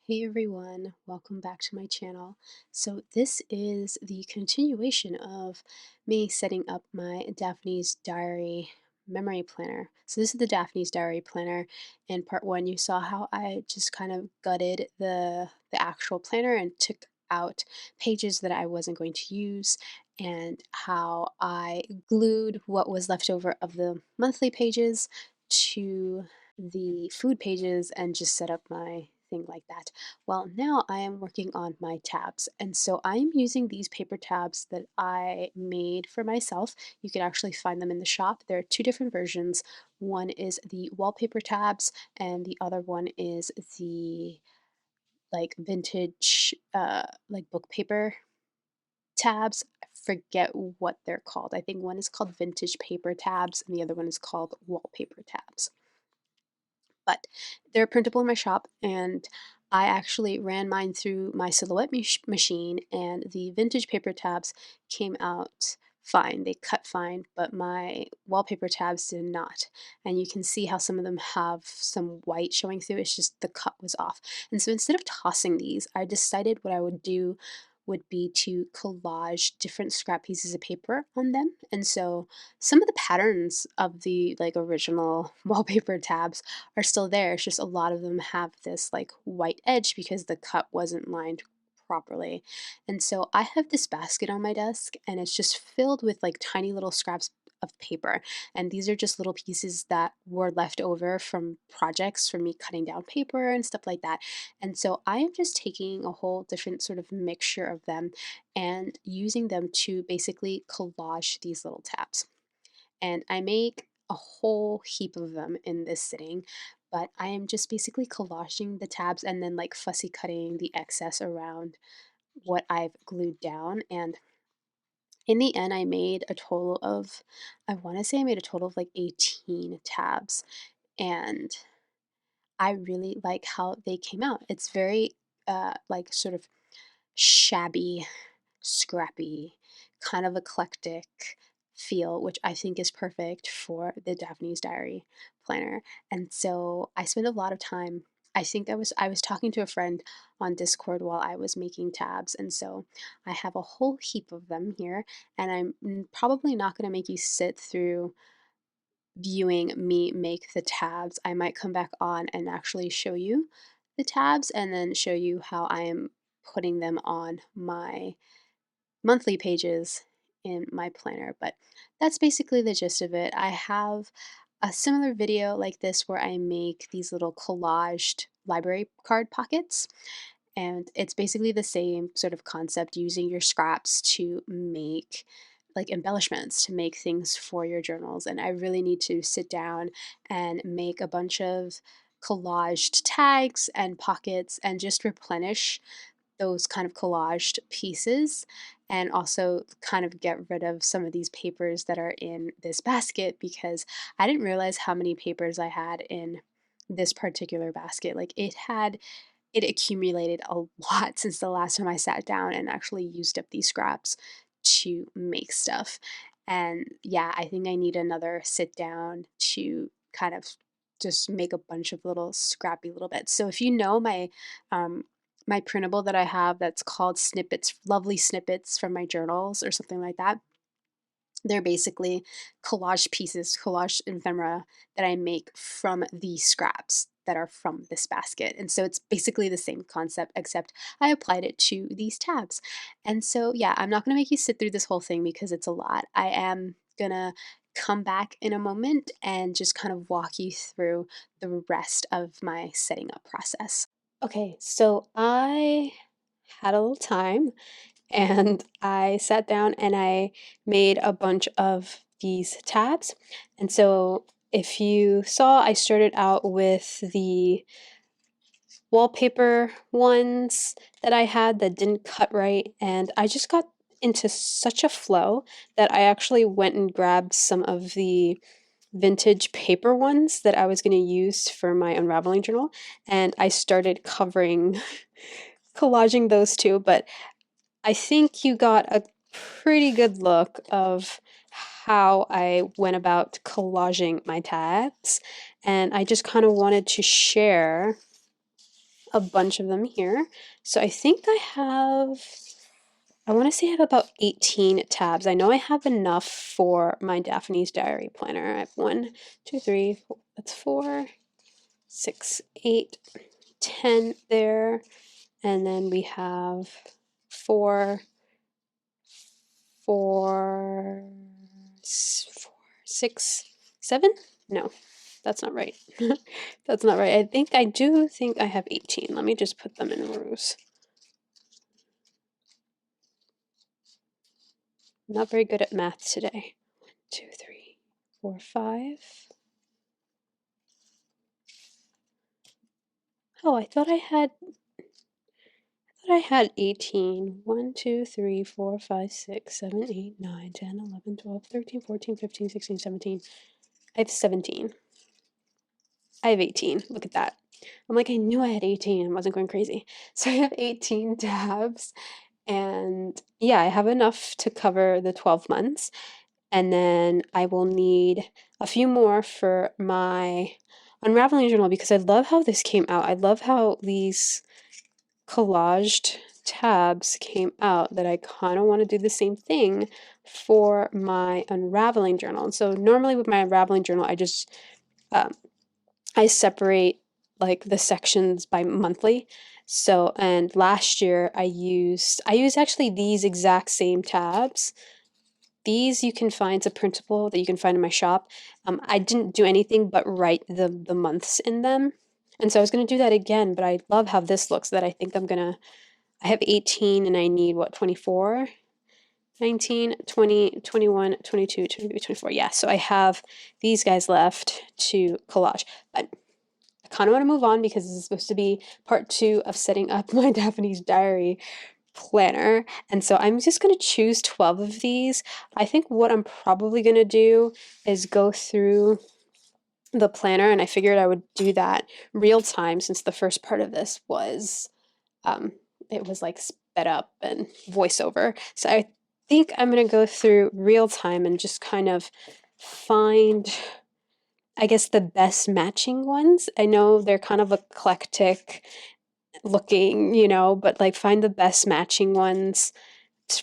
Hey everyone, welcome back to my channel. So this is the continuation of me setting up my Daphne's Diary memory planner. So this is the Daphne's Diary planner. In part one, you saw how I just kind of gutted the actual planner and took out pages that I wasn't going to use, and how I glued what was left over of the monthly pages to the food pages and just set up my thing like that. Well, now I am working on my tabs, and so I am using these paper tabs that I made for myself. You can actually find them in the shop. There are two different versions. One is the wallpaper tabs, and the other one is the like vintage like book paper tabs. I forget what they're called. I think one is called vintage paper tabs and the other one is called wallpaper tabs. But they're printable in my shop, and I actually ran mine through my Silhouette machine, and the vintage paper tabs came out fine. They cut fine, but my wallpaper tabs did not. And you can see how some of them have some white showing through. It's just the cut was off. And so instead of tossing these, I decided what I would do would be to collage different scrap pieces of paper on them. And so some of the patterns of the like original wallpaper tabs are still there. It's just a lot of them have this like white edge because the cut wasn't lined properly. And so I have this basket on my desk, and it's just filled with like tiny little scraps of paper. And these are just little pieces that were left over from projects for me cutting down paper and stuff like that. And so I am just taking a whole different sort of mixture of them and using them to basically collage these little tabs. And I make a whole heap of them in this sitting, but I am just basically collaging the tabs and then like fussy cutting the excess around what I've glued down. And in the end, I made a total of, I want to say I made a total of like 18 tabs. And I really like how they came out. It's very like sort of shabby, scrappy, kind of eclectic feel, which I think is perfect for the Daphne's Diary planner. And so I spend a lot of time. I think I was talking to a friend on Discord while I was making tabs, and so I have a whole heap of them here, and I'm probably not going to make you sit through viewing me make the tabs. I might come back on and actually show you the tabs and then show you how I am putting them on my monthly pages in my planner, but that's basically the gist of it. I have a similar video like this where I make these little collaged library card pockets, and it's basically the same sort of concept, using your scraps to make like embellishments, to make things for your journals. And I really need to sit down and make a bunch of collaged tags and pockets and just replenish those kind of collaged pieces, and also kind of get rid of some of these papers that are in this basket, because I didn't realize how many papers I had in this particular basket. Like it accumulated a lot since the last time I sat down and actually used up these scraps to make stuff. And yeah, I think I need another sit down to kind of just make a bunch of little scrappy little bits. So if you know um, my printable that I have that's called snippets, lovely snippets from my journals or something like that, they're basically collage pieces, collage ephemera that I make from the scraps that are from this basket. And so it's basically the same concept, except I applied it to these tabs. And so, yeah, I'm not going to make you sit through this whole thing because it's a lot. I am going to come back in a moment and just kind of walk you through the rest of my setting up process. Okay, so I had a little time and I sat down and I made a bunch of these tabs. And so if you saw, I started out with the wallpaper ones that I had that didn't cut right, and I just got into such a flow that I actually went and grabbed some of the vintage paper ones that I was going to use for my unraveling journal, and I started covering collaging those too. But I think you got a pretty good look of how I went about collaging my tabs, and I just kind of wanted to share a bunch of them here. So I think I want to say I have about 18 tabs. I know I have enough for my Daphne's Diary planner. I have 1, 2, 3, 4, that's 4, 6, 8, 10 there. And then we have 4, 4, 6, 7? No, that's not right. That's not right. I do think I have 18. Let me just put them in rows. I'm not very good at math today. 1, 2, 3, 4, 5. Oh, I had 18. 1, 2, 3, 4, 5, 6, 7, 8, 9, 10, 11, 12, 13, 14, 15, 16, 17. I have 17. I have 18. Look at that. I'm like, I knew I had 18. I wasn't going crazy. So I have 18 tabs. And yeah, I have enough to cover the 12 months. And then I will need a few more for my unraveling journal because I love how this came out. I love how these collaged tabs came out that I kind of want to do the same thing for my unraveling journal. And so normally with my unraveling journal, I just um, I separate like the sections by monthly. So and last year I used actually these exact same tabs. These you can find, it's a printable that you can find in my shop. I didn't do anything but write the months in them. And so I was going to do that again, but I love how this looks that I think I have 18 and I need what, 24? 19, 20, 21, 22, 23, 24. Yeah, so I have these guys left to collage. But I kind of want to move on because this is supposed to be part 2 of setting up my Daphne's Diary planner. And so I'm just going to choose 12 of these. I think what I'm probably going to do is go through the planner, and I figured I would do that real time since the first part of this was um, it was like sped up and voiceover. So I think I'm going to go through real time and just kind of find, I guess, the best matching ones. I know they're kind of eclectic looking, but like find the best matching ones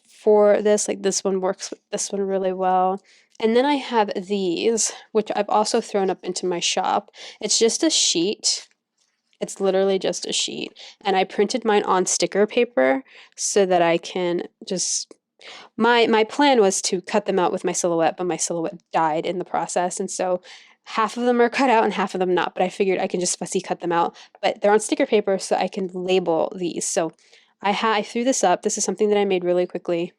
for this. Like this one works with this one really well. And then I have these, which I've also thrown up into my shop. It's just a sheet. It's literally just a sheet. And I printed mine on sticker paper so that I can just my plan was to cut them out with my silhouette, but my silhouette died in the process. And so half of them are cut out and half of them not, but I figured I can just fussy cut them out. But they're on sticker paper so I can label these. So I threw this up. This is something that I made really quickly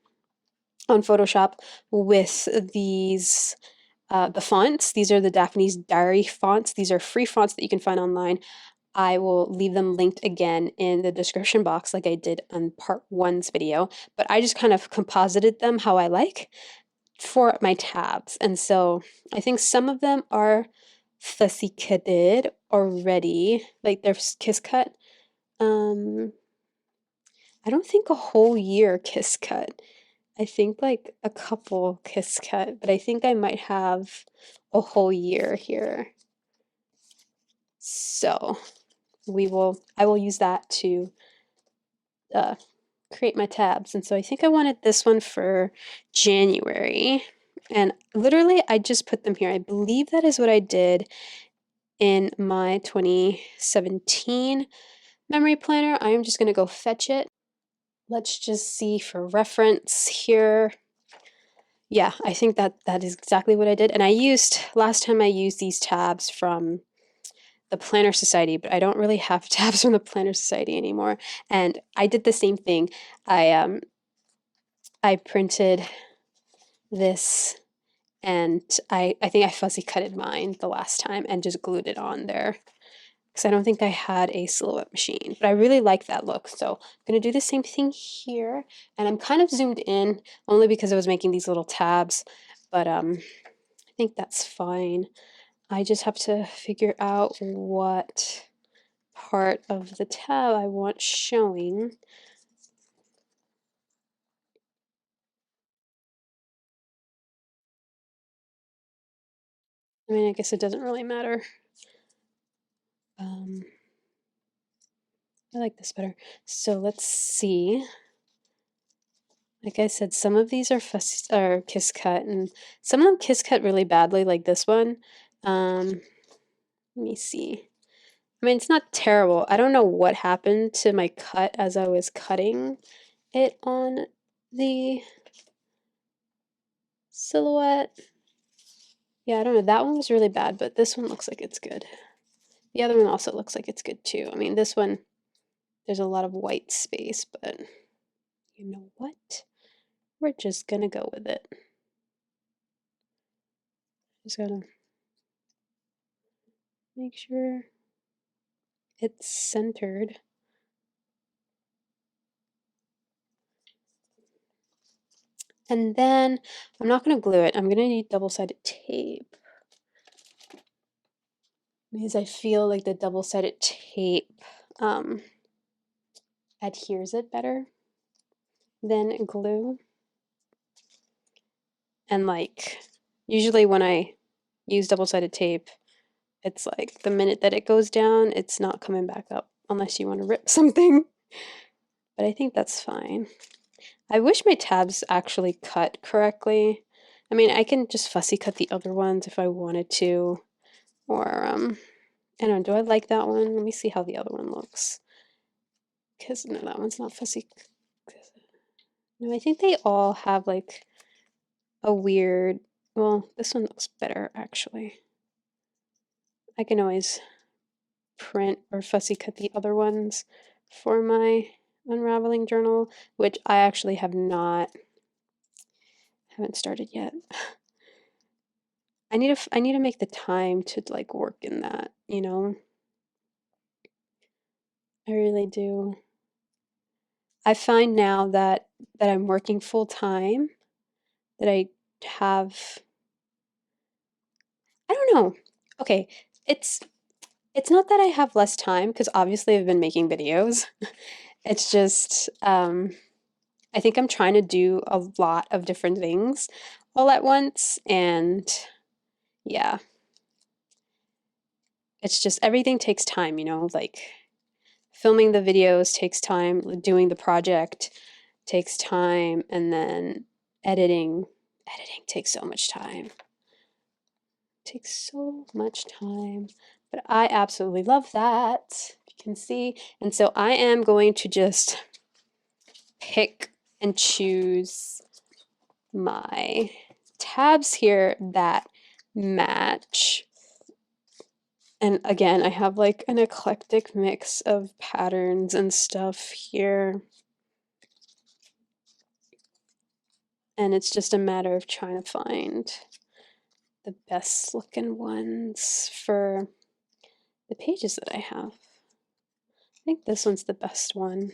on Photoshop with these the fonts. These are the Daphne's Diary fonts. These are free fonts that you can find online. I will leave them linked again in the description box like I did on part 1's video, but I just kind of composited them how I like for my tabs. And so I think some of them are fussy cutted already, like they're kiss cut. I don't think a whole year kiss cut. I think like a couple kiss cut, but I think I might have a whole year here. So I will use that to create my tabs. And so I think I wanted this one for January. And literally, I just put them here. I believe that is what I did in my 2017 memory planner. I am just going to go fetch it. Let's just see for reference here. Yeah, I think that is exactly what I did. And last time I used these tabs from the Planner Society, but I don't really have tabs from the Planner Society anymore. And I did the same thing. I printed this and I think I fuzzy cutted mine the last time and just glued it on there because I don't think I had a silhouette machine, but I really like that look. So I'm going to do the same thing here, and I'm kind of zoomed in only because I was making these little tabs, but I think that's fine. I just have to figure out what part of the tab I want showing. I mean, I guess it doesn't really matter. I like this better. So let's see. Like I said, some of these are kiss cut, and some of them kiss cut really badly, like this one. Let me see. I mean, it's not terrible. I don't know what happened to my cut as I was cutting it on the silhouette. Yeah, I don't know. That one was really bad, but this one looks like it's good. The other one also looks like it's good too. I mean, this one, there's a lot of white space, but you know what? We're just gonna go with it. Just gotta make sure it's centered. And then I'm not gonna glue it. I'm gonna need double-sided tape because I feel like the double-sided tape adheres it better than glue. And like usually when I use double-sided tape, it's like the minute that it goes down, it's not coming back up unless you want to rip something. But I think that's fine. I wish my tabs actually cut correctly. I mean, I can just fussy cut the other ones if I wanted to. Or, I don't know, do I like that one? Let me see how the other one looks. Because, no, that one's not fussy. No, I think they all have like a weird, well, this one looks better actually. I can always print or fussy cut the other ones for my unraveling journal, which I actually haven't started yet. I need to make the time to like work in that, you know? I really do. I find now that I'm working full time, that I have, I don't know. Okay, it's not that I have less time because obviously I've been making videos. It's just I think I'm trying to do a lot of different things all at once, and yeah, it's just everything takes time, you know, like filming the videos takes time, doing the project takes time, and then editing takes so much time. It takes so much time, but I absolutely love that, if you can see. And so I am going to just pick and choose my tabs here that match. And again, I have like an eclectic mix of patterns and stuff here. And it's just a matter of trying to find the best looking ones for the pages that I have. I think this one's the best one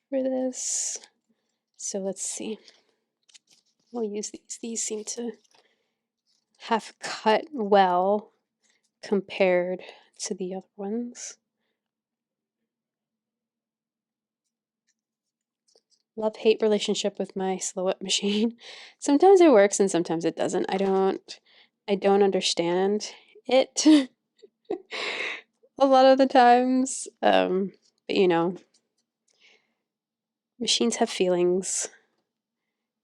for this. So let's see. We'll use these. These seem to have cut well compared to the other ones. Love-hate relationship with my silhouette machine. Sometimes it works and sometimes it doesn't. I don't understand it a lot of the times. But you know, machines have feelings.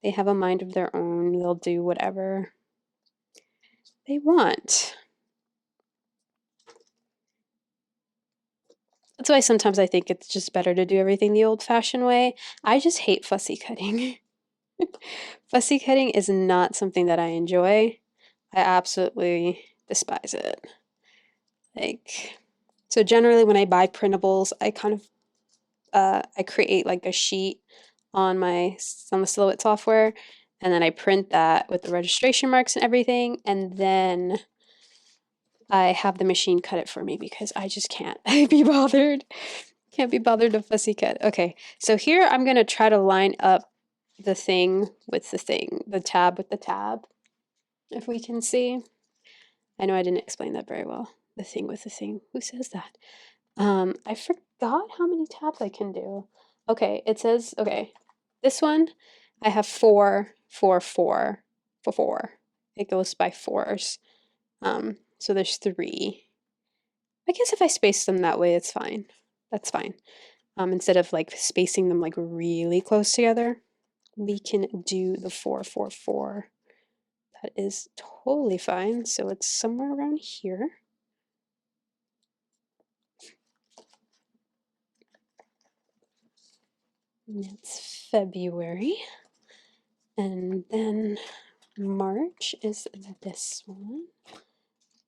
They have a mind of their own. They'll do whatever they want. That's why sometimes I think it's just better to do everything the old-fashioned way. I just hate fussy cutting. Fussy cutting is not something that I enjoy. I absolutely despise it. Like, so generally when I buy printables, I kind of I create like a sheet on the Silhouette software, and then I print that with the registration marks and everything, and then I have the machine cut it for me because I just can't be bothered. Can't be bothered to fussy cut. Okay, so here I'm gonna try to line up the thing with the thing, the tab with the tab, if we can see. I know I didn't explain that very well. The thing with the thing. Who says that? I forgot how many tabs I can do. Okay, it says, okay, this one, I have 4, 4, 4, 4, 4. It goes by fours. So there's 3. I guess if I space them that way, it's fine. That's fine. Instead of like spacing them like really close together, we can do the 4, 4, 4. That is totally fine. So it's somewhere around here. And it's February. And then March is this one.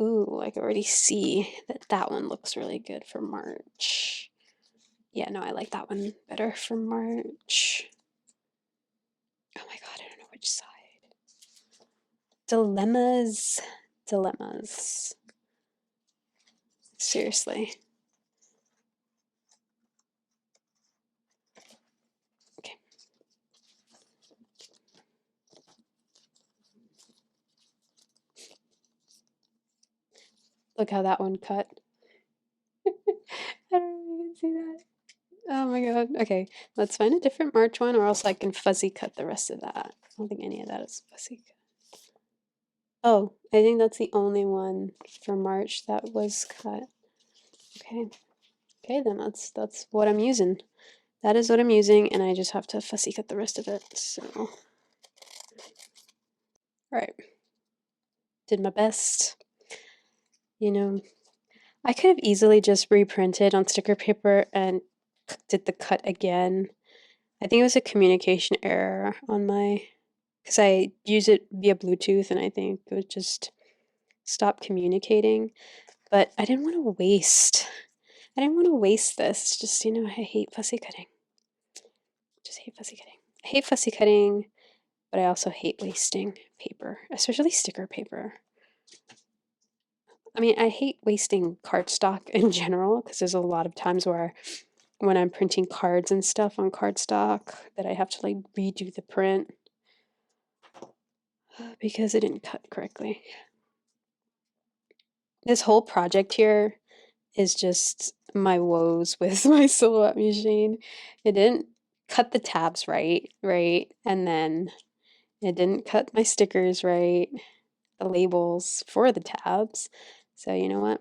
Ooh, I can already see that that one looks really good for March. Yeah, no, I like that one better for March. Oh my god, I don't know which side. Dilemmas. Dilemmas. Seriously. Okay. Look how that one cut. I don't know if you can see that. Oh my god. Okay, let's find a different March one, or else I can fuzzy cut the rest of that. I don't think any of that is fuzzy cut. Oh, I think that's the only one for March that was cut. Okay. Okay, then that's what I'm using. That is what I'm using, and I just have to fussy cut the rest of it. So, all right. Did my best. You know, I could have easily just reprinted on sticker paper and did the cut again. I think it was a communication error on my, because I use it via Bluetooth, and I think it would just stop communicating. But I didn't want to waste. I didn't want to waste this. It's just, I hate fussy cutting. Just hate fussy cutting. I hate fussy cutting, but I also hate wasting paper, especially sticker paper. I mean, I hate wasting cardstock in general because there's a lot of times where when I'm printing cards and stuff on cardstock that I have to like redo the print because it didn't cut correctly. This whole project here is just my woes with my silhouette machine. It didn't cut the tabs right, and then it didn't cut my stickers right, the labels for the tabs. So you know what?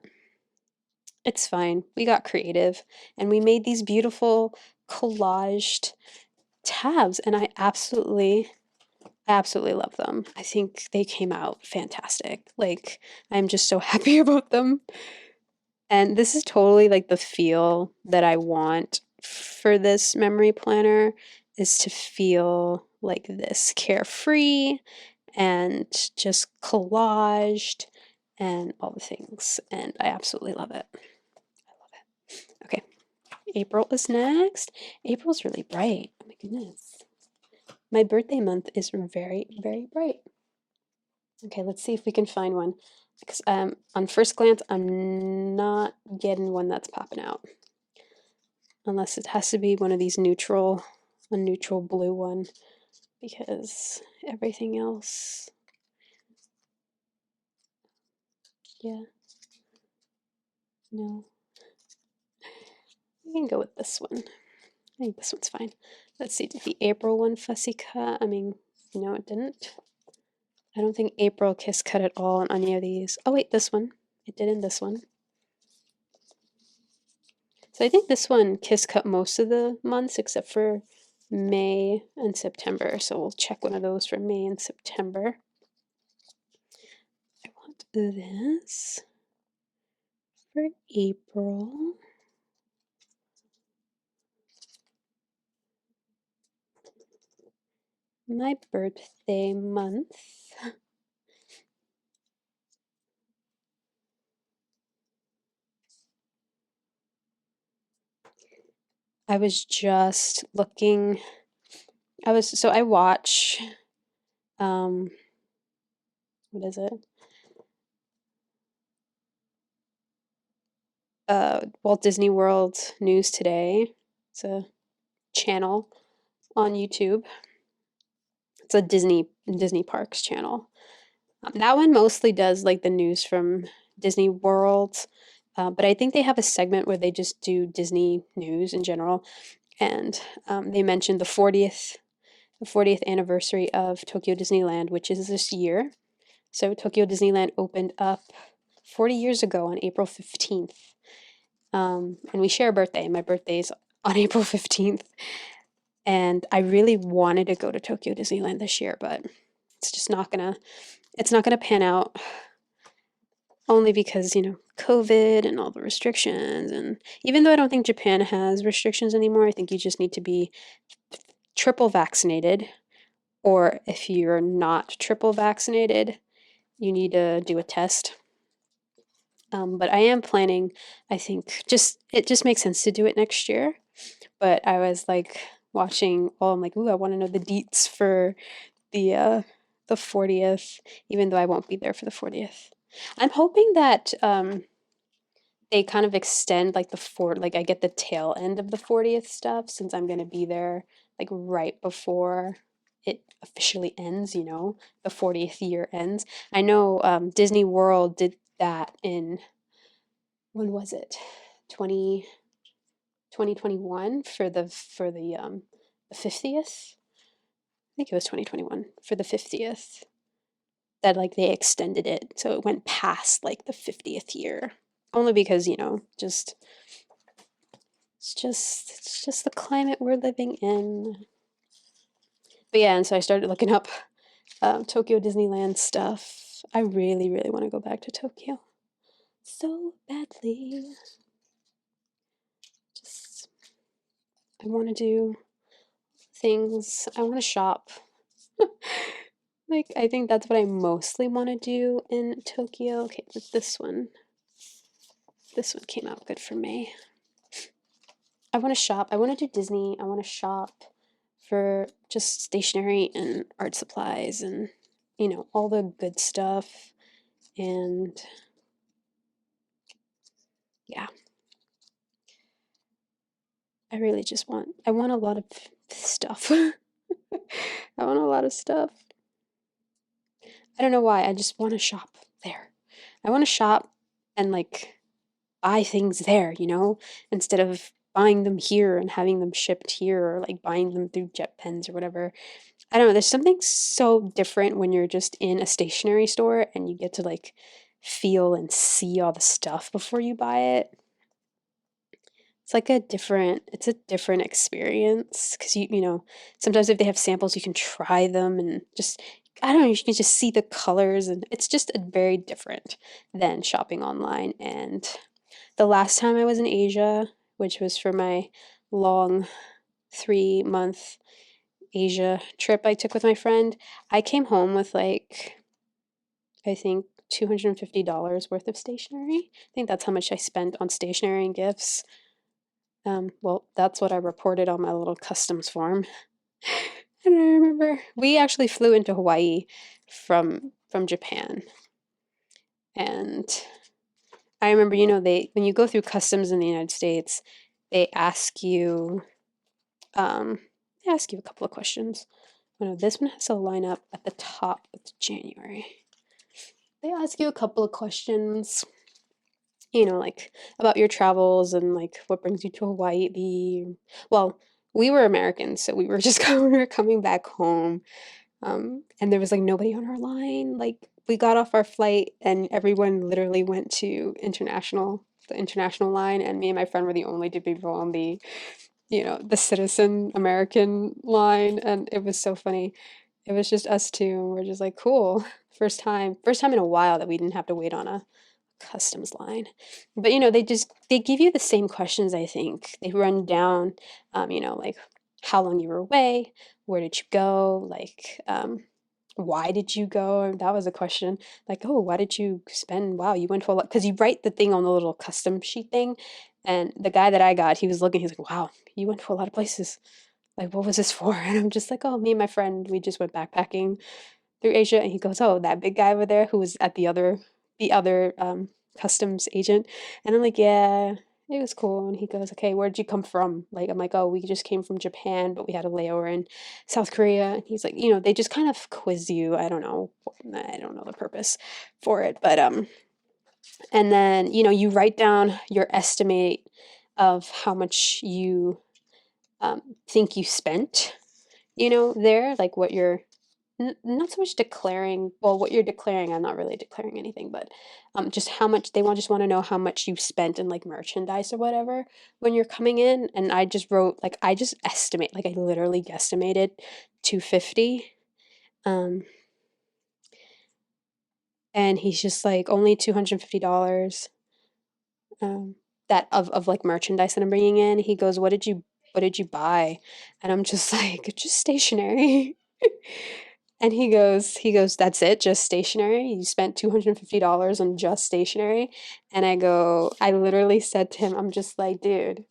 It's fine. We got creative and we made these beautiful collaged tabs, and I absolutely love them. I think they came out fantastic. Like, I'm just so happy about them. And this is totally like the feel that I want for this memory planner, is to feel like this, carefree and just collaged and all the things. And I absolutely love it. I love it. Okay, April is next. April's really bright. Oh my goodness. My birthday month is very, very bright. Okay, let's see if we can find one. Because on first glance, I'm not getting one that's popping out. Unless it has to be one of these a neutral blue one. Because everything else, yeah, no. We can go with this one. I think this one's fine. Let's see, did the April one fussy cut? I mean, no, it didn't. I don't think April kiss cut at all on any of these. Oh wait, this one. It did in this one. So I think this one kiss cut most of the months except for May and September. So we'll check one of those for May and September. I want this for April. My birthday month. I was just looking. I watch what is it? Walt Disney World News Today. It's a channel on YouTube. It's a Disney Parks channel. That one mostly does like the news from Disney World, but I think they have a segment where they just do Disney news in general, and they mentioned the 40th anniversary of Tokyo Disneyland, which is this year. So Tokyo Disneyland opened up 40 years ago on April 15th. And we share a birthday. My birthday's on April 15th. And I really wanted to go to Tokyo Disneyland this year, but it's just it's not gonna pan out, only because, COVID and all the restrictions. And even though I don't think Japan has restrictions anymore, I think you just need to be triple vaccinated, or if you're not triple vaccinated, you need to do a test. But I am planning, I think, it just makes sense to do it next year. But I was like watching, I'm like, ooh, I want to know the deets for the 40th, even though I won't be there for the 40th. I'm hoping that they kind of extend like like I get the tail end of the 40th stuff, since I'm gonna be there like right before it officially ends, the 40th year ends. I know Disney World did that in, when was it? 2021 for the 50th. I think it was 2021 for the 50th, that like they extended it so it went past like the 50th year, only because, just it's just the climate we're living in. But yeah, and so I started looking up Tokyo Disneyland stuff. I really, really want to go back to Tokyo so badly. Just, I want to do things. I want to shop. Like, I think that's what I mostly want to do in Tokyo. Okay, but this one came out good for me. I want to shop. I want to do Disney. I want to shop for just stationery and art supplies and, all the good stuff. And yeah, I want a lot of stuff. I want a lot of stuff. I don't know why. I just want to shop there. I want to shop and like buy things there, instead of buying them here and having them shipped here, or like buying them through JetPens or whatever. I don't know, there's something so different when you're just in a stationery store and you get to like feel and see all the stuff before you buy it. It's like it's a different experience, because sometimes if they have samples, you can try them and just, I don't know, you can just see the colors, and it's just a very different than shopping online. And the last time I was in Asia, which was for my long 3-month Asia trip I took with my friend, I came home with like, I think $250 worth of stationery. I think that's how much I spent on stationery and gifts. Well, that's what I reported on my little customs form. And I remember we actually flew into Hawaii from Japan. And I remember, when you go through customs in the United States, they ask you a couple of questions. Oh no, this one has to line up at the top with January. They ask you a couple of questions, like about your travels and like what brings you to Hawaii. Well, we were Americans, so we were just we were coming back home. And there was like nobody on our line. Like, we got off our flight and everyone literally went to the international line, and me and my friend were the only two people on the citizen American line, and it was so funny. It was just us two, and we're just like, cool. First time in a while that we didn't have to wait on a customs line. But they give you the same questions, I think. They run down, like how long you were away, where did you go, like, why did you go? And that was a question. Like, oh, why did you spend, wow, you went to a lot, because you write the thing on the little custom sheet thing. And the guy that I got, he was looking, he's like, wow, you went to a lot of places. Like, what was this for? And I'm just like, oh, me and my friend, we just went backpacking through Asia. And he goes, oh, that big guy over there who was at the other customs agent. And I'm like, yeah, it was cool. And he goes, okay, where did you come from? Like, I'm like, oh, we just came from Japan, but we had a layover in South Korea. And he's like, they just kind of quiz you. I don't know the purpose for it, but and then you write down your estimate of how much you think you spent, there, like what your not so much declaring, well, what you're declaring, I'm not really declaring anything, but just how much they want, just want to know how much you've spent in like merchandise or whatever when you're coming in. And I just wrote, like, I just estimate, like, I literally guesstimated 250. Um, and he's just like, only $250. um, that of like merchandise that I'm bringing in. He goes, what did you buy? And I'm just like, just stationery. And he goes, that's it, just stationery? You spent $250 on just stationery? And I go, I literally said to him, I'm just like, dude,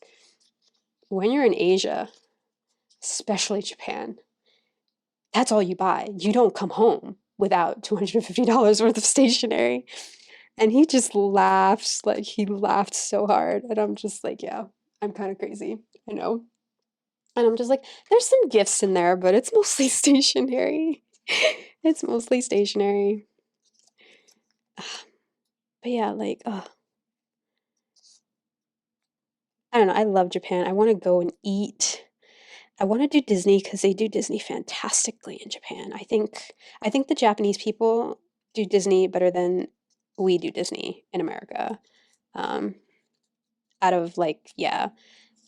when you're in Asia, especially Japan, that's all you buy. You don't come home without $250 worth of stationery. And he just laughs, like he laughed so hard. And I'm just like, yeah, I'm kind of crazy. I know. And I'm just like, there's some gifts in there, but it's mostly stationery. It's mostly stationery. But yeah, like, I don't know. I love Japan. I want to go and eat. I want to do Disney because they do Disney fantastically in Japan. I think the Japanese people do Disney better than we do Disney in America. Um, out of like, yeah,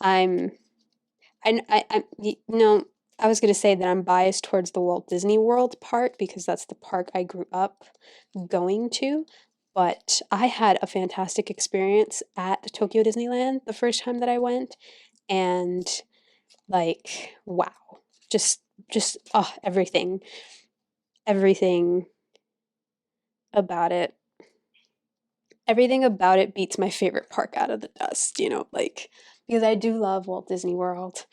I'm no, I was gonna say that I'm biased towards the Walt Disney World park because that's the park I grew up going to. But I had a fantastic experience at Tokyo Disneyland the first time that I went, and like, wow, just everything, everything about it everything about it beats my favorite park out of the dust, you know, like, because I do love Walt Disney World.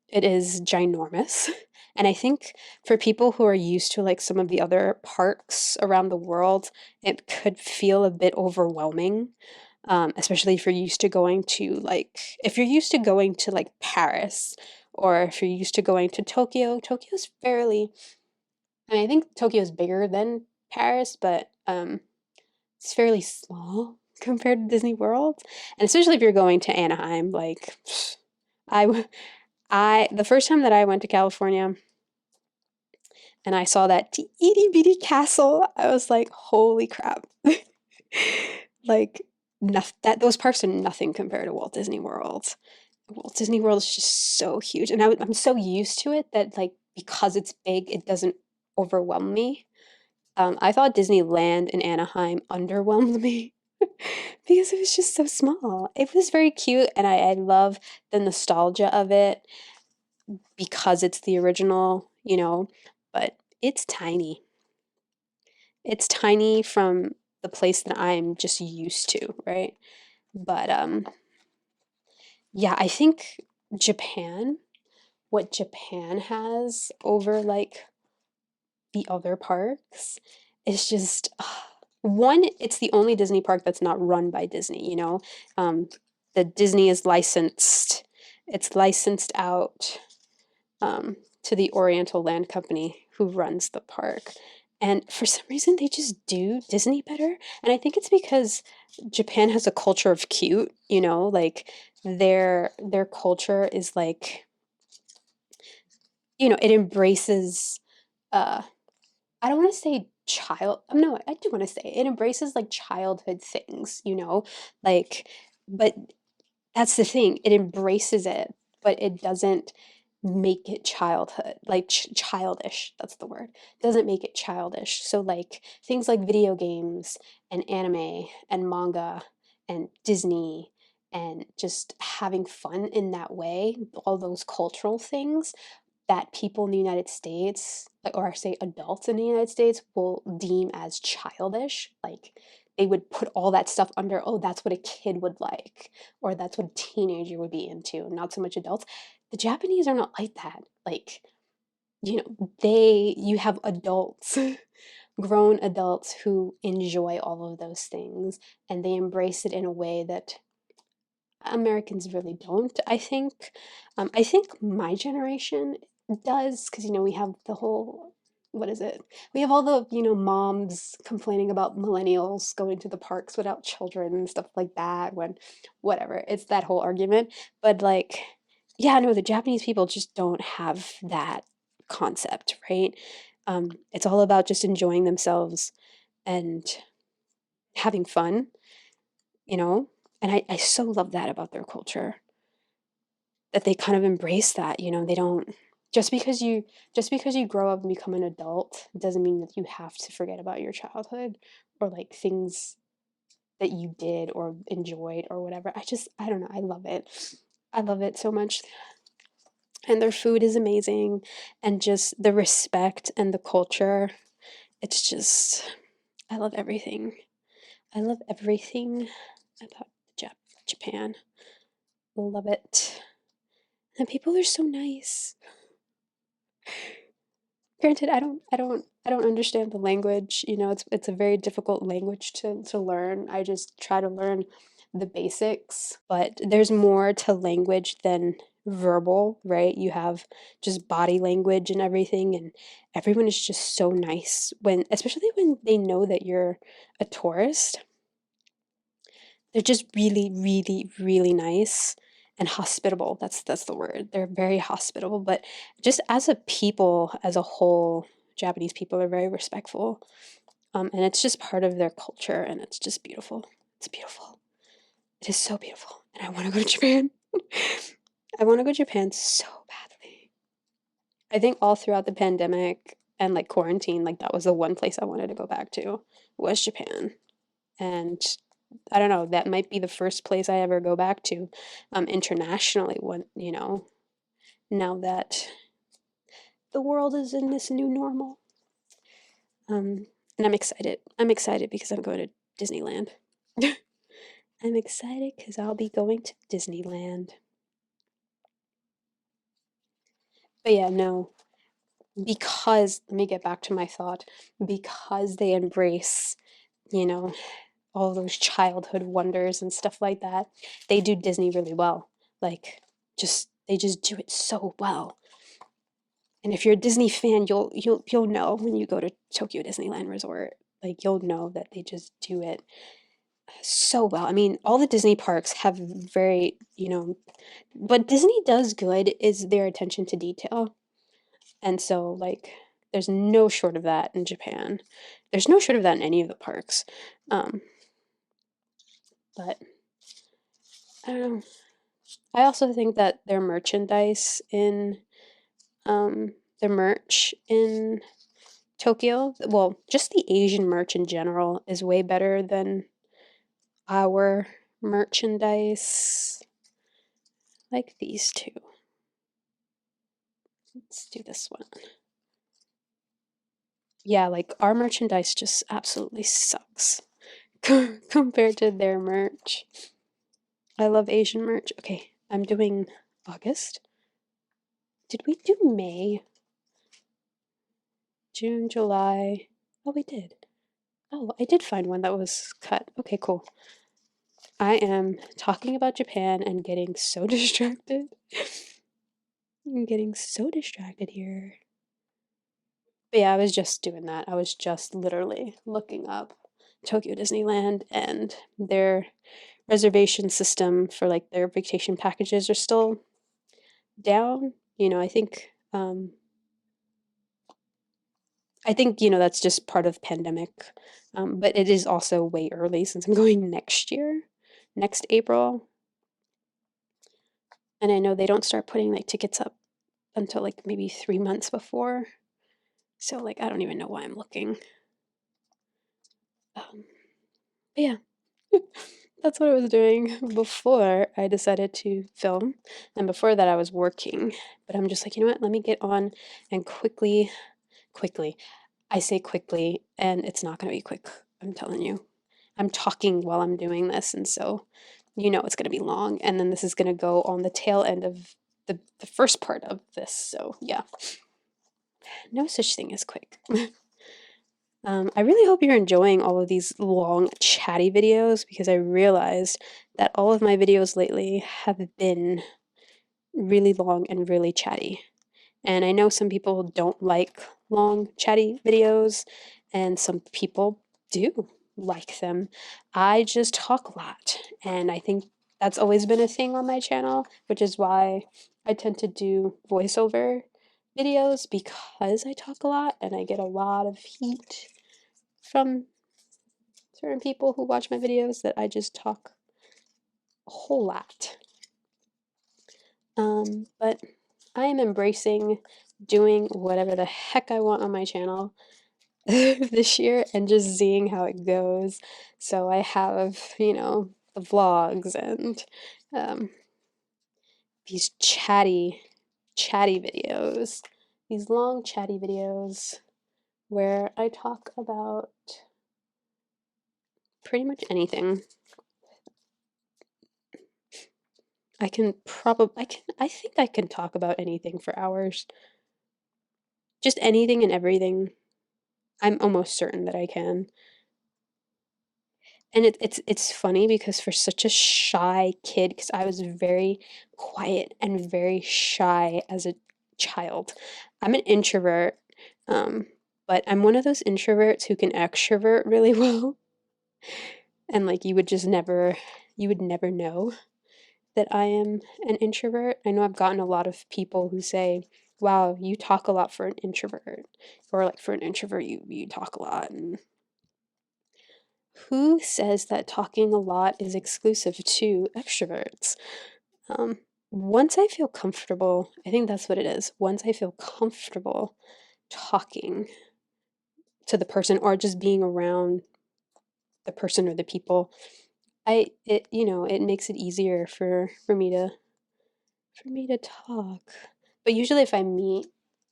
It is ginormous. And I think for people who are used to like some of the other parks around the world, it could feel a bit overwhelming. Especially if you're used to going to like, if you're used to going to like Paris, or if you're used to going to Tokyo. Tokyo's fairly, I mean, I think Tokyo's bigger than Paris, but it's fairly small compared to Disney World, and especially if you're going to Anaheim, like, I w the first time that I went to California and I saw that itty bitty castle, I was like, "Holy crap." Like, that those parks are nothing compared to Walt Disney World. Walt Disney World is just so huge, and I'm so used to it that, like, because it's big, it doesn't overwhelm me. I thought Disneyland in Anaheim underwhelmed me because it was just so small. It was very cute, and I love the nostalgia of it because it's the original, you know, but it's tiny. It's tiny from the place that I'm just used to, right? But yeah, I think Japan, what Japan has over like the other parks is just one, it's the only Disney park that's not run by Disney, you know? Um, the Disney is licensed, it's licensed out to the Oriental Land Company who runs the park. And for some reason, they just do Disney better. And I think it's because Japan has a culture of cute, you know, like their culture is like, you know, it embraces uh I don't want to say child. No, I do want to say it embraces like childhood things, you know, like, but that's the thing. It embraces it, but it doesn't make it childhood, like childish. That's the word. Doesn't make it childish. So like things like video games and anime and manga and Disney and just having fun in that way, all those cultural things that people in the United States, or say adults in the United States, will deem as childish. Like they would put all that stuff under, oh, that's what a kid would like, or that's what a teenager would be into, not so much adults. The Japanese are not like that. Like, you know, you have adults, grown adults who enjoy all of those things and they embrace it in a way that Americans really don't, I think. I think my generation does, because, you know, we have the whole, what is it? We have all the, you know, moms complaining about millennials going to the parks without children and stuff like that, when, whatever, it's that whole argument. But, like, yeah, no, the Japanese people just don't have that concept, right? It's all about just enjoying themselves and having fun, you know? And I so love that about their culture, that they kind of embrace that, they don't just because you grow up and become an adult doesn't mean that you have to forget about your childhood or like things that you did or enjoyed or whatever. I don't know, I love it. I love it so much. And their food is amazing and just the respect and the culture. It's just I love everything. I love everything about Japan. Love it. And people are so nice. Granted, I don't understand the language. It's a very difficult language to learn. I just try to learn the basics, but there's more to language than verbal, right? You have just body language and everything, and everyone is just so nice especially when they know that you're a tourist. They're just really, really, really nice and hospitable. That's the word. They're very hospitable, but just as a people, as a whole, Japanese people are very respectful. And it's just part of their culture, and it's just beautiful. It's beautiful. It is so beautiful, and I want to go to Japan. I want to go to Japan so badly. I think all throughout the pandemic and like quarantine, like that was the one place I wanted to go back to was Japan. And I don't know, that might be the first place I ever go back to internationally now that the world is in this new normal. And I'm excited. I'm excited because I'm going to Disneyland. I'm excited because I'll be going to Disneyland. But yeah, no, because, let me get back to my thought, because they embrace, you know, all those childhood wonders and stuff like that, they do Disney really well. Like, they just do it so well. And if you're a Disney fan, you'll know when you go to Tokyo Disneyland Resort. Like you'll know that they just do it so well. I mean, all the Disney parks have what Disney does good is their attention to detail. And so like there's no short of that in Japan. There's no short of that in any of the parks. Um, but I don't know. I also think that their merchandise in the merch in Tokyo, well, just the Asian merch in general is way better than our merchandise. Like these two. Let's do this one. Yeah, like our merchandise just absolutely sucks compared to their merch. I love Asian merch. Okay, I'm doing August. Did we do May? June, July. Oh, we did. Oh, I did find one that was cut. Okay, cool. I am talking about Japan and getting so distracted. I'm getting so distracted here. But yeah, I was just doing that. I was just literally looking up Tokyo Disneyland, and their reservation system for like their vacation packages are still down. I think that's just part of pandemic. But it is also way early since I'm going next year, next April. And I know they don't start putting like tickets up until like maybe 3 months before. So like I don't even know why I'm looking. But yeah, that's what I was doing before I decided to film. And before that I was working. But I'm just like, you know what? Let me get on and quickly. I say quickly, and it's not going to be quick. I'm telling you. I'm talking while I'm doing this, and so it's going to be long. And then this is going to go on the tail end of the first part of this. So yeah, no such thing as quick. I really hope you're enjoying all of these long, chatty videos because I realized that all of my videos lately have been really long and really chatty. And I know some people don't like long, chatty videos, and some people do like them. I just talk a lot, and I think that's always been a thing on my channel, which is why I tend to do voiceover videos because I talk a lot and I get a lot of heat from certain people who watch my videos that I just talk a whole lot. But I am embracing doing whatever the heck I want on my channel this year and just seeing how it goes. So I have, the vlogs and um, these chatty videos, these long chatty videos where I talk about pretty much anything. I think I can talk about anything for hours. Just anything and everything. I'm almost certain that I can. And it's funny because for such a shy kid, because I was very quiet and very shy as a child. I'm an introvert, um, but I'm one of those introverts who can extrovert really well. And like you would never know that I am an introvert. I know I've gotten a lot of people who say, "Wow, you talk a lot for an introvert," or like for an introvert, you talk a lot. And who says that talking a lot is exclusive to extroverts? Um, Once I feel comfortable, I think that's what it is. Once I feel comfortable talking to the person or just being around the person or the people, it makes it easier for me to talk. But usually if I meet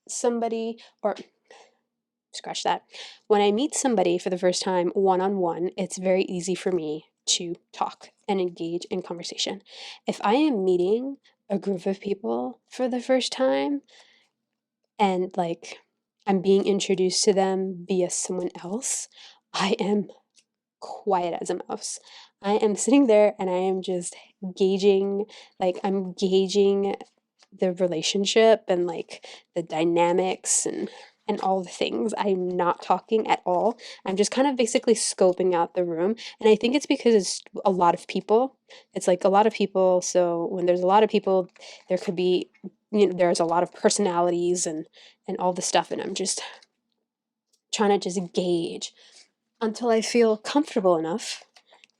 somebody or scratch that. When I meet somebody for the first time one on one, it's very easy for me to talk and engage in conversation. If I am meeting a group of people for the first time and like I'm being introduced to them via someone else, I am quiet as a mouse. I am sitting there and I am just I'm gauging the relationship and like the dynamics and all the things. I'm not talking at all. I'm just kind of basically scoping out the room. And I think it's because it's a lot of people. It's like a lot of people. So when there's a lot of people, there could be, there's a lot of personalities and all the stuff. And I'm just trying to just gauge until I feel comfortable enough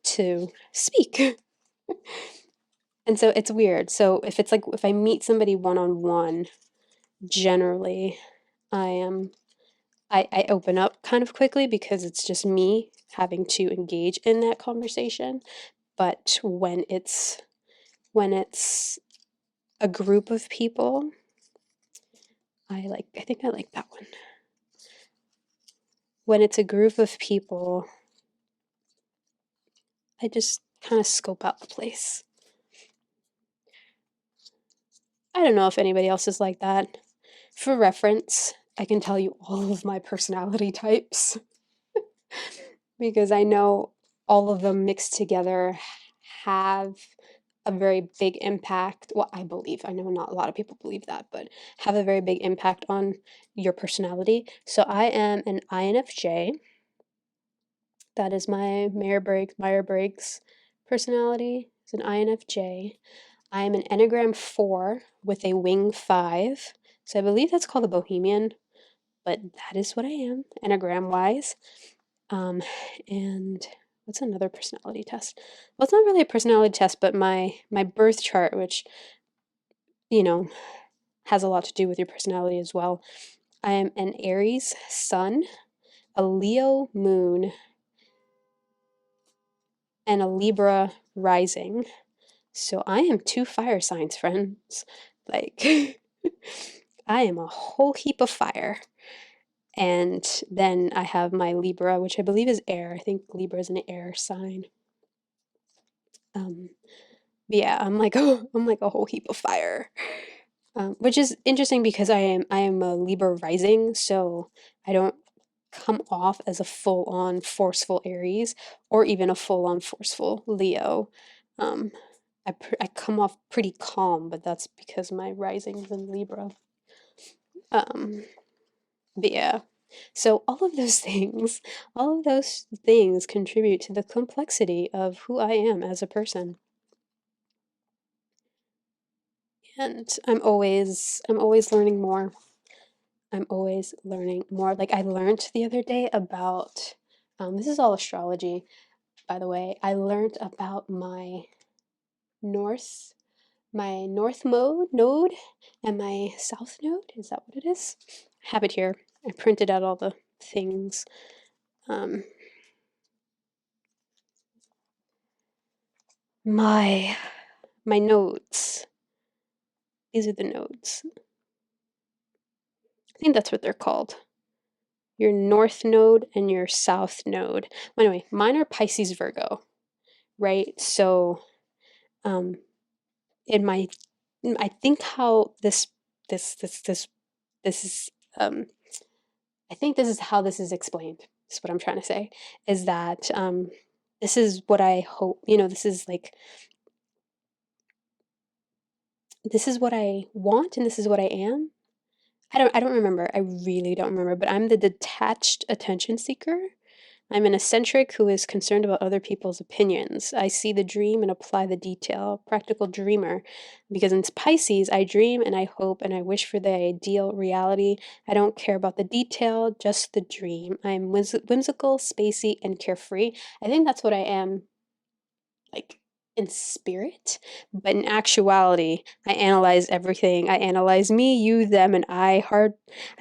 to speak. And so it's weird. So if I meet somebody one on one, generally I am I open up kind of quickly because it's just me having to engage in that conversation. But when it's a group of people, I think I like that one. When it's a group of people, I just kind of scope out the place. I don't know if anybody else is like that. For reference, I can tell you all of my personality types because I know all of them mixed together have a very big impact. Well, I believe, I know not a lot of people believe that, but have a very big impact on your personality. So I am an INFJ. That is my Meyer-Briggs personality. It's an INFJ. I am an Enneagram 4 with a wing 5. So I believe that's called a Bohemian, but that is what I am, Enneagram wise. Um, and what's another personality test? Well, it's not really a personality test, but my birth chart, which, you know, has a lot to do with your personality as well. I am an Aries sun, a Leo moon, and a Libra rising. So I am 2 fire signs, friends. Like, I am a whole heap of fire. And then I have my Libra, which I believe is air. I think Libra is an air sign. Um, but yeah, I'm like I'm like a whole heap of fire. Which is interesting because I am a Libra rising, so I don't come off as a full-on forceful Aries or even a full-on forceful Leo. Um, I come off pretty calm, but that's because my rising is in Libra. Um, but yeah, so all of those things contribute to the complexity of who I am as a person. And I'm always learning more. I'm always learning more. Like I learned the other day about, this is all astrology, by the way. I learned about north, my north node and my south node. Is that what it is? I have it here. I printed out all the things. Um, my my nodes. These are the nodes. I think that's what they're called. Your north node and your south node. Anyway, mine are Pisces Virgo, right? So, um, in my, I think how this is, I think this is how this is explained. Is what I'm trying to say is that this is what I hope. This is like this is what I want, and this is what I am. I don't remember. I really don't remember. But I'm the detached attention seeker. I'm an eccentric who is concerned about other people's opinions. I see the dream and apply the detail. Practical dreamer. Because in Pisces, I dream and I hope and I wish for the ideal reality. I don't care about the detail, just the dream. I'm whimsical, spacey, and carefree. I think that's what I am, like, in spirit, but in actuality, I analyze everything. I analyze me, you, them, and I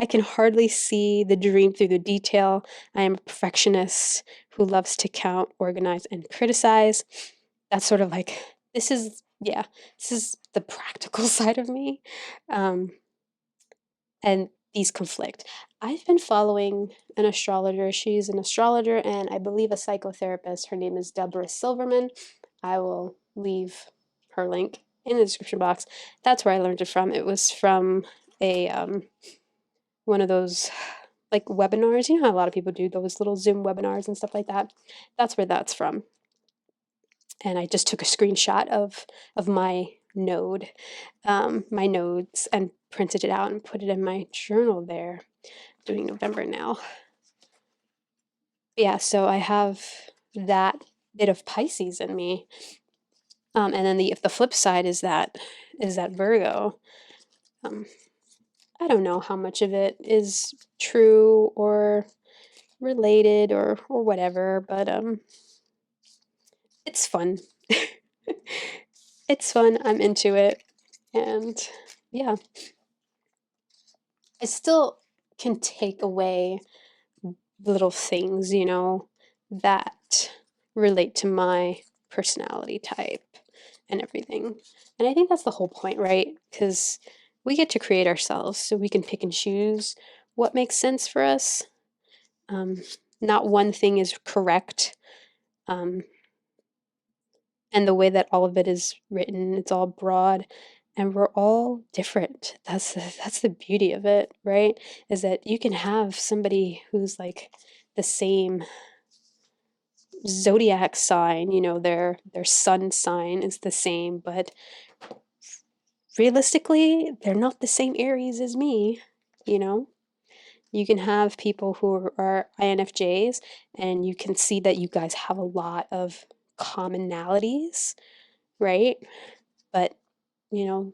can hardly see the dream through the detail. I am a perfectionist who loves to count, organize, and criticize. That's sort of like yeah, this is the practical side of me. Um, and these conflict. I've been following an astrologer. She's an astrologer and I believe a psychotherapist. Her name is Deborah Silverman. I will leave her link in the description box. That's where I learned it from. It was from a one of those like webinars. You know how a lot of people do those little Zoom webinars and stuff like that. That's where that's from. And I just took a screenshot of my nodes, and printed it out and put it in my journal there. Doing November now. Yeah, so I have that bit of Pisces in me. And then the flip side is that Virgo. Um, I don't know how much of it is true or related or whatever, but it's fun. It's fun. I'm into it. And yeah, I still can take away little things, that relate to my personality type and everything. And I think that's the whole point, right? Because we get to create ourselves, so we can pick and choose what makes sense for us. Um, Not one thing is correct. Um, and the way that all of it is written, it's all broad, and we're all different. That's the beauty of it, right? Is that you can have somebody who's like the same zodiac sign, their sun sign is the same, but realistically, they're not the same Aries as me, you know? You can have people who are INFJs, and you can see that you guys have a lot of commonalities, right? But, you know,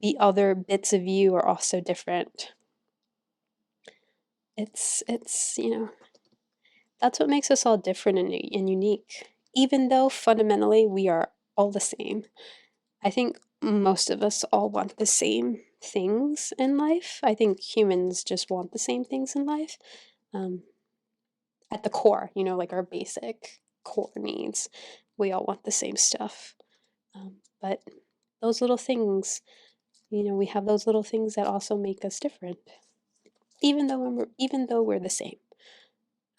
the other bits of you are also different. It's that's what makes us all different and unique, even though fundamentally we are all the same. I think most of us all want the same things in life. I think humans just want the same things in life. Um, at the core, like our basic core needs, we all want the same stuff. But those little things, we have those little things that also make us different, even though we're the same.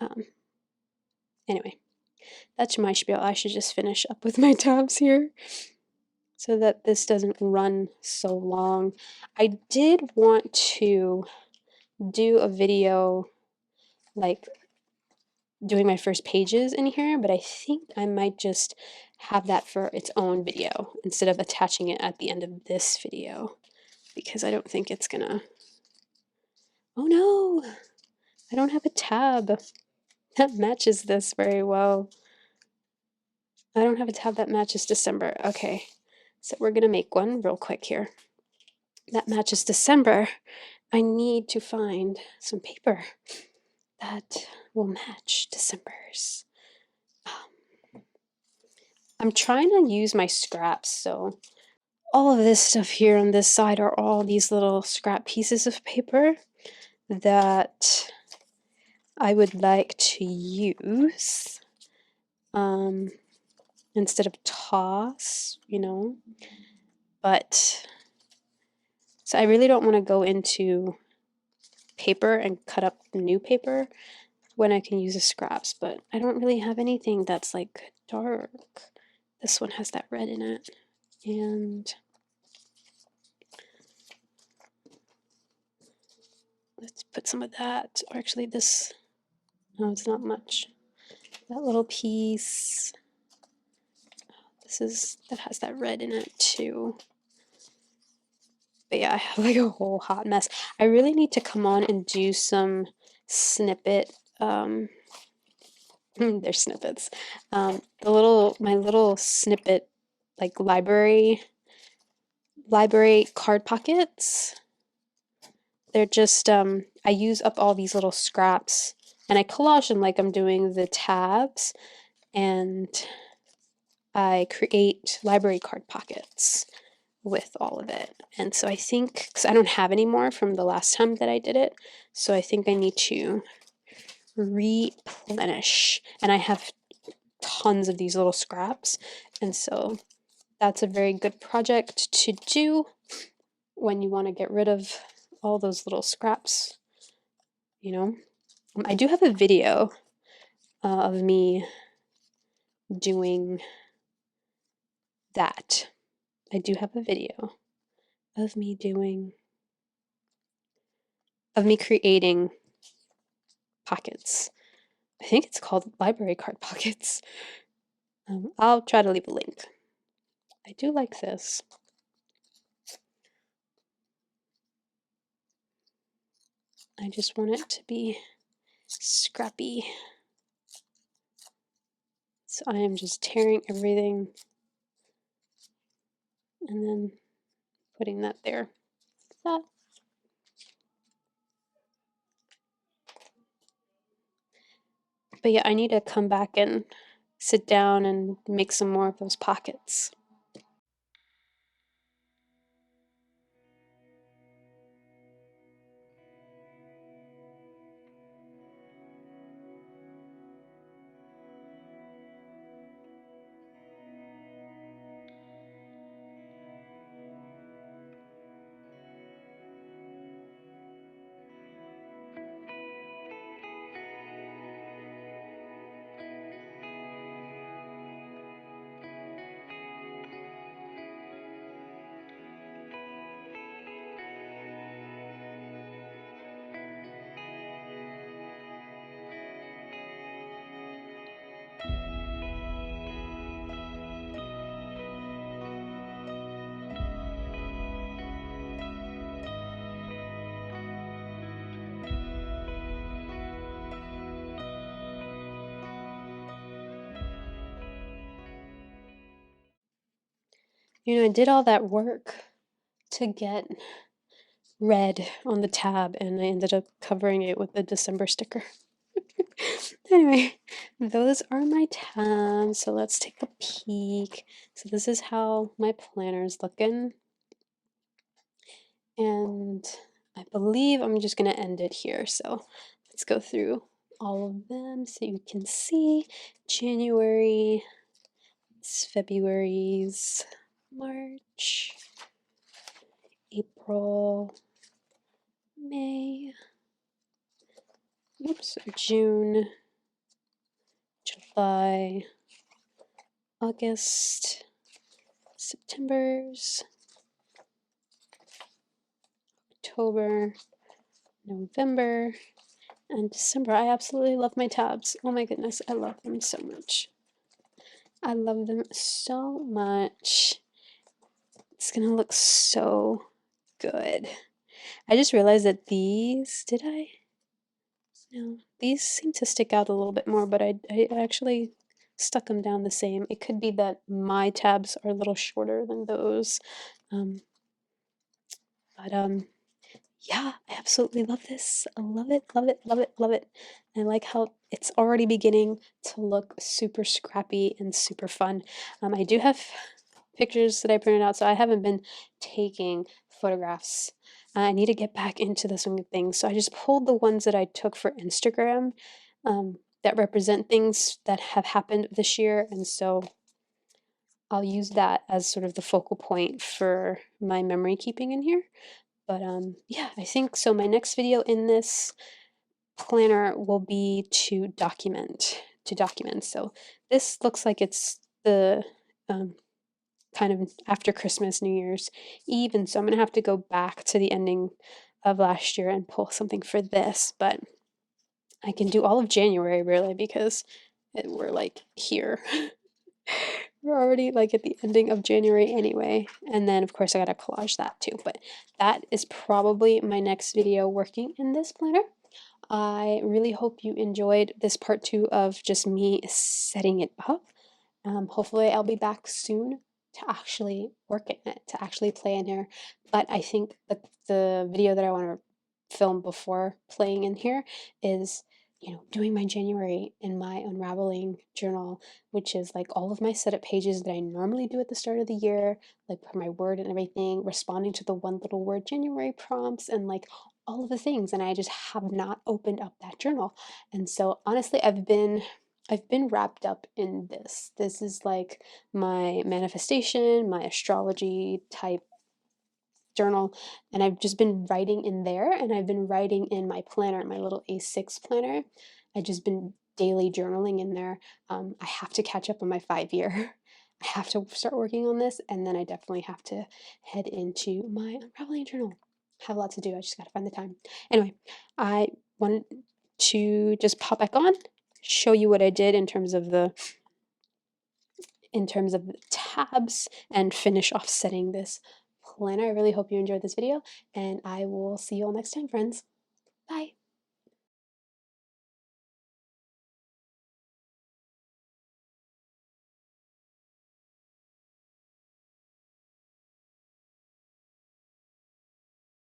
Um, anyway, that's my spiel. I should just finish up with my tabs here, so that this doesn't run so long. I did want to do a video, like doing my first pages in here, but I think I might just have that for its own video instead of attaching it at the end of this video, because I don't think it's gonna. Oh no, I don't have a tab that matches this very well. I don't have a tab that matches December. Okay, so we're gonna make one real quick here that matches December, I need to find some paper that will match December's. I'm trying to use my scraps, so all of this stuff here on this side are all these little scrap pieces of paper that I would like to use instead of toss, you know. But so I really don't want to go into paper and cut up new paper when I can use the scraps, but I don't really have anything that's like dark. This one has that red in it, and let's put some of that, or actually this, no, it's not much. That little piece, that has that red in it too. But yeah, I have like a whole hot mess. I really need to come on and do some snippet, they're snippets. My little snippet, like library card pockets. They're just, I use up all these little scraps and I collage them like I'm doing the tabs, and I create library card pockets with all of it. And so I think, because I don't have any more from the last time that I did it, so I think I need to replenish. And I have tons of these little scraps, and so that's a very good project to do when you want to get rid of all those little scraps, you know. I do have a video of me doing that. I do have a video of me creating pockets. I think it's called library card pockets. I'll try to leave a link. I do like this. I just want it to be scrappy. So I am just tearing everything and then putting that there. That. But yeah, I need to come back and sit down and make some more of those pockets. You know, I did all that work to get red on the tab, and I ended up covering it with the December sticker. Anyway, those are my tabs, so let's take a peek. So this is how my planner is looking. And I believe I'm just going to end it here. So let's go through all of them so you can see. January, it's February's, March, April, May, June, July, August, September's, October, November, and December. I absolutely love my tabs. Oh my goodness, I love them so much. I love them so much. It's gonna look so good. I just realized that these, did I? No, these seem to stick out a little bit more, but I actually stuck them down the same. It could be that my tabs are a little shorter than those. But Yeah, I absolutely love this. I love it, love it, love it, love it. And I like how it's already beginning to look super scrappy and super fun. I do have pictures that I printed out, so I haven't been taking photographs. I need to get back into the swing of things. So I just pulled the ones that I took for Instagram that represent things that have happened this year. And so I'll use that as sort of the focal point for my memory keeping in here. But yeah, I think so. My next video in this planner will be to document. So this looks like it's the um, kind of after Christmas, New Year's Eve, and so I'm gonna have to go back to the ending of last year and pull something for this. But I can do all of January really because we're like here. We're already like at the ending of January anyway. And then of course I gotta collage that too. But that is probably my next video working in this planner. I really hope you enjoyed this part 2 of just me setting it up. Hopefully I'll be back soon to actually work in it, to actually play in here. But I think that the video that I want to film before playing in here is, doing my January in my unraveling journal, which is like all of my setup pages that I normally do at the start of the year, like for my word and everything, responding to the one little word January prompts and like all of the things. And I just have not opened up that journal. And so honestly, I've been wrapped up in this. This is like my manifestation, my astrology type journal, and I've just been writing in there, and I've been writing in my planner, my little A6 planner. I've just been daily journaling in there. I have to catch up on my 5 year. I have to start working on this, and then I definitely have to head into my unraveling journal. I have a lot to do. I just got to find the time. Anyway, I wanted to just pop back on, show you what I did in terms of the tabs and finish off setting this planner. I really hope you enjoyed this video, and I will see you all next time, friends.